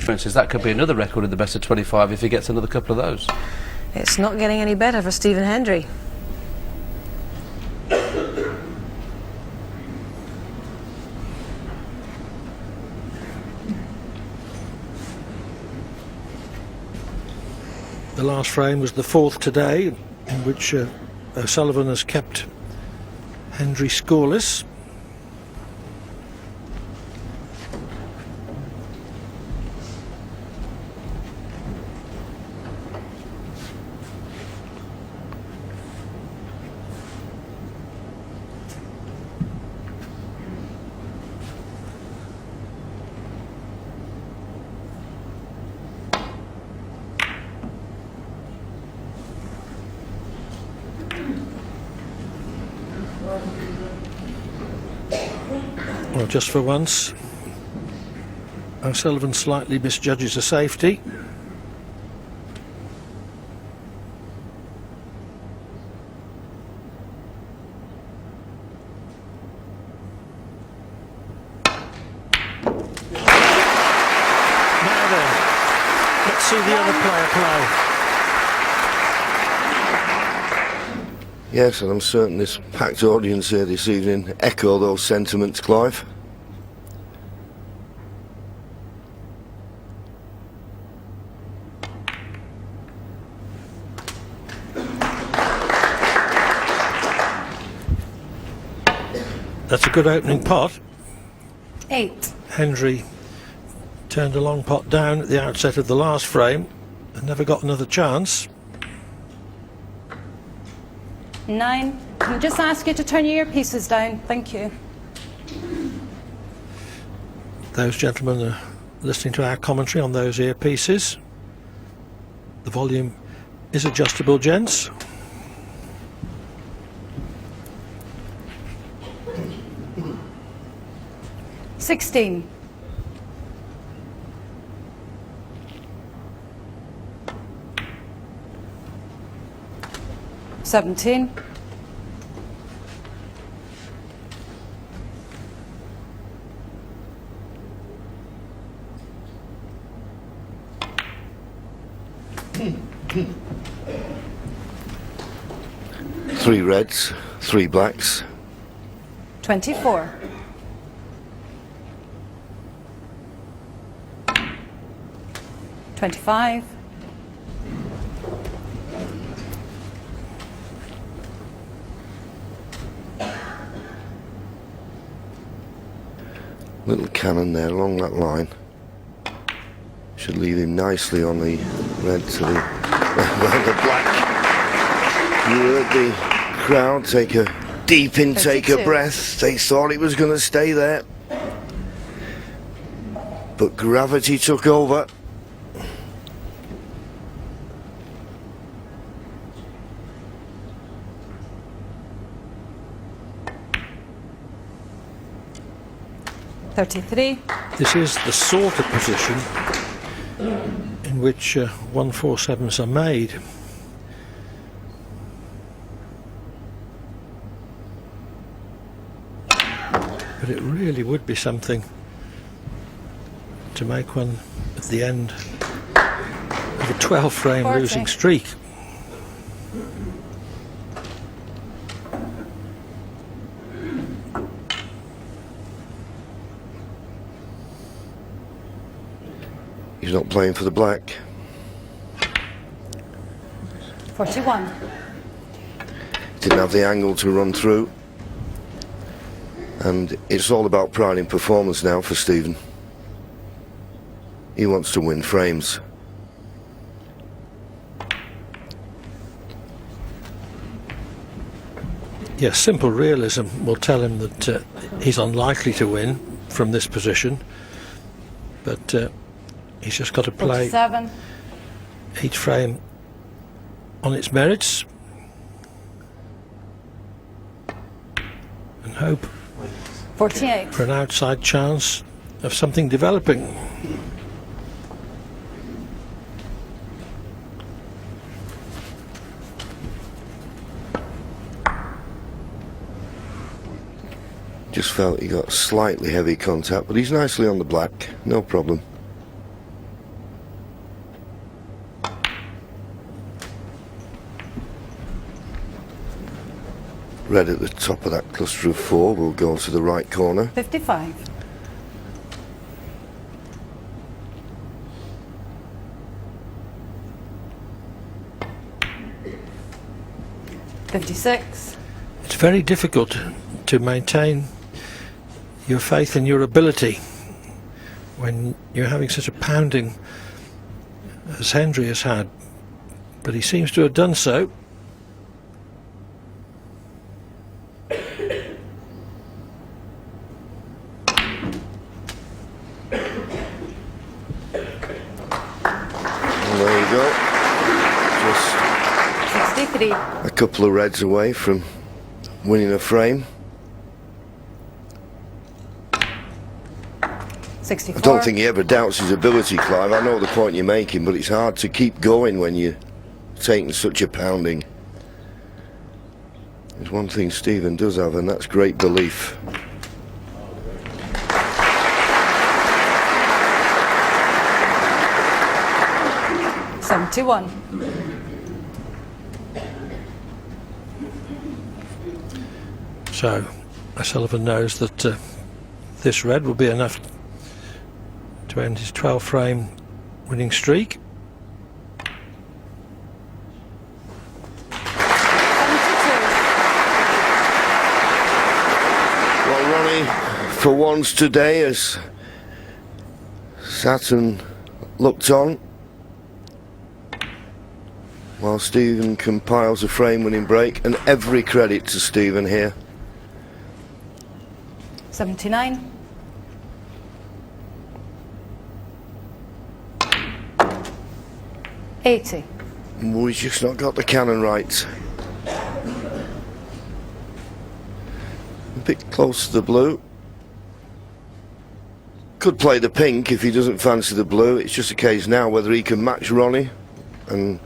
That could be another record in the best of 25 if he gets another couple of those. It's not getting any better for Stephen Hendry. The last frame was the fourth today, in which O'Sullivan has kept Hendry scoreless. Well, just for once, O'Sullivan slightly misjudges a safety. Now then, let's see the other player play. Yes, and I'm certain this packed audience here this evening echo those sentiments, Clive. That's a good opening pot. 8. Hendry turned a long pot down at the outset of the last frame and never got another chance. 9. Can I just ask you to turn your earpieces down? Thank you. Those gentlemen are listening to our commentary on those earpieces. The volume is adjustable, gents. $16. 17. 3 reds, 3 blacks. 24. 25. 'Little cannon there along that line. Should leave him nicely on the red to the, well, the black. You heard the crowd take a deep intake of breath. They thought it was going to stay there. But gravity took over. $33. This is the sort of position in which 147s are made. But it really would be something to make one at the end of a 12-frame 40. losing streak. He's not playing for the black. 41. Didn't have the angle to run through. And it's all about pride in performance now for Stephen. He wants to win frames. Yes, simple realism will tell him that he's unlikely to win from this position. But he's just got to play 47. each frame on its merits and hope 48. for an outside chance of something developing. Just felt he got slightly heavy contact, but he's nicely on the black, no problem. red at the top of that cluster of 4 will go to the right corner. 55. 56. It's very difficult to maintain your faith in your ability when you're having such a pounding as Hendry has had, but he seems to have done so. And there you go. Just 63. a couple of reds away from winning a frame. 64. I don't think he ever doubts his ability, Clive. I know the point you're making, but it's hard to keep going when you're taking such a pounding. There's one thing Stephen does have, and that's great belief. $71. So O'Sullivan knows that this red will be enough to end his 12-frame winning streak. 72. Well, Ronnie, for once today, has sat and looked on while Stephen compiles a frame-winning break, and every credit to Stephen here. 79. 80. He's just not got the cannon right. A bit close to the blue. Could play the pink if he doesn't fancy the blue. It's just a case now whether he can match Ronnie and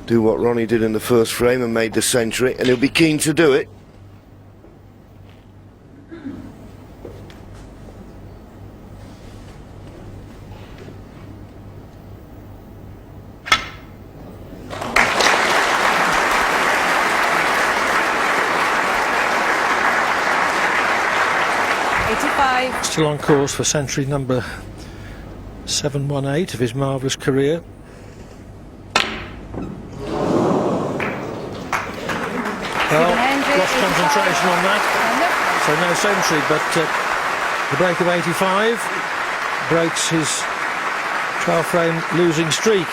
do what Ronnie did in the first frame and made the century, and he'll be keen to do it. Still on course for century number 718 of his marvellous career. Well, lost concentration on that, so no century, but the break of 85 breaks his 12-frame losing streak.